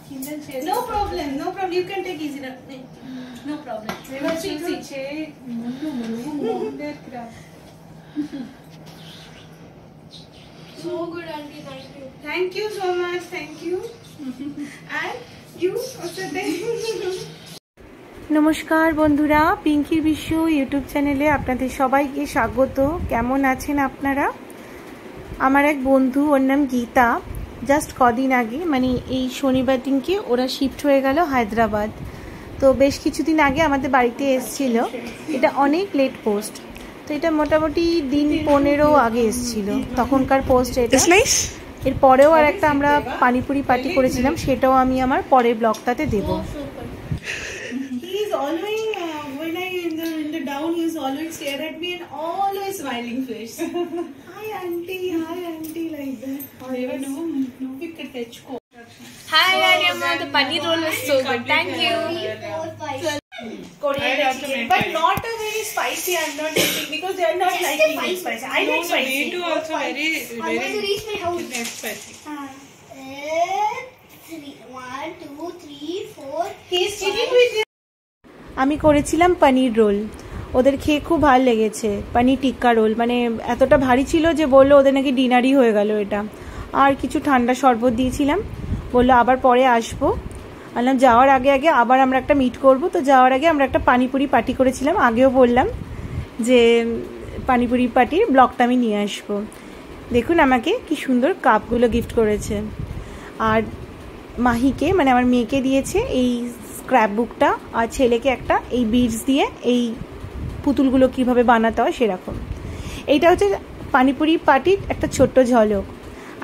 No problem, no problem. You can take easy. No problem. So good, auntie. Thank you. Thank you so much. Thank you. And you also thank you. নমস্কার বন্ধুরা, পিঙ্কির বিশ্ব YouTube চ্যানেলে আপনাদের সবাইকে স্বাগত। কেমন আছেন আপনারা? আমার এক বন্ধু, ওর নাম গীতা, জাস্ট কদিন আগে মানে এই শনিবার দিনকে ওরা শিফট হয়ে গেল হায়দ্রাবাদ। তো বেশ কিছুদিন আগে আমাদের বাড়িতে এসেছিল। এটা অনেক লেট পোস্ট, তো এটা মোটামুটি দিন 15 আগে এসেছিল তখনকার পোস্ট এটা। এরপরেও আর একটা আমরা পানিপুরি পার্টি করেছিলাম, সেটাও আমি আমার পরের ব্লগটাতে দেবো। Always when I in the down, he is always stare at me and always smiling face. Hi auntie, like that. Oh, even no we could fetch coke. Hi, Ariyama. The paneer roll was so good. Thank you. 3, 4, 5. Coriander chicken, but not a very spicy. I'm not eating because they are not liking spicy. I like spicy. Me too. Also very I'm going to reach my house. spicy. 1, 2, 3, 4. He's cheating with you. আমি করেছিলাম পনির role, ওদের খেয়ে খুব ভালো লেগেছে। Paneer tikka role মানে এতটা ভারী ছিল যে বললো ওদের নাকি ডিনারই হয়ে গেল এটা। আর কিছু ঠান্ডা শরবত দিয়েছিলাম, বললো আবার পরে আসবো। বললাম যাওয়ার আগে আবার আমরা একটা মিট করব। তো যাওয়ার আগে আমরা একটা পানিপুরি পার্টি করেছিলাম, আগেও বললাম যে পানিপুরি পার্টির ব্লগটা আমি নিয়ে আসবো। দেখুন আমাকে কি সুন্দর কাপগুলো গিফট করেছে। আর মাহিকে মানে আমার মেয়েকে দিয়েছে এই স্ক্র্যাপ বুকটা, আর ছেলেকে একটা এই বিডস দিয়ে এই পুতুলগুলো কিভাবে বানাতে হয় সেরকম। এইটা হচ্ছে পানিপুরি পার্টির একটা ছোট্ট ঝলক।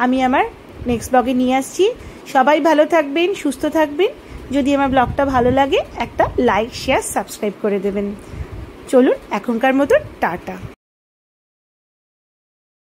আমি আমার নেক্সট ব্লগে নিয়ে আসছি। সবাই ভালো থাকবেন, সুস্থ থাকবেন। যদি আমার ব্লগটা ভালো লাগে একটা লাইক, শেয়ার, সাবস্ক্রাইব করে দেবেন। চলুন এখনকার মতো টাটা।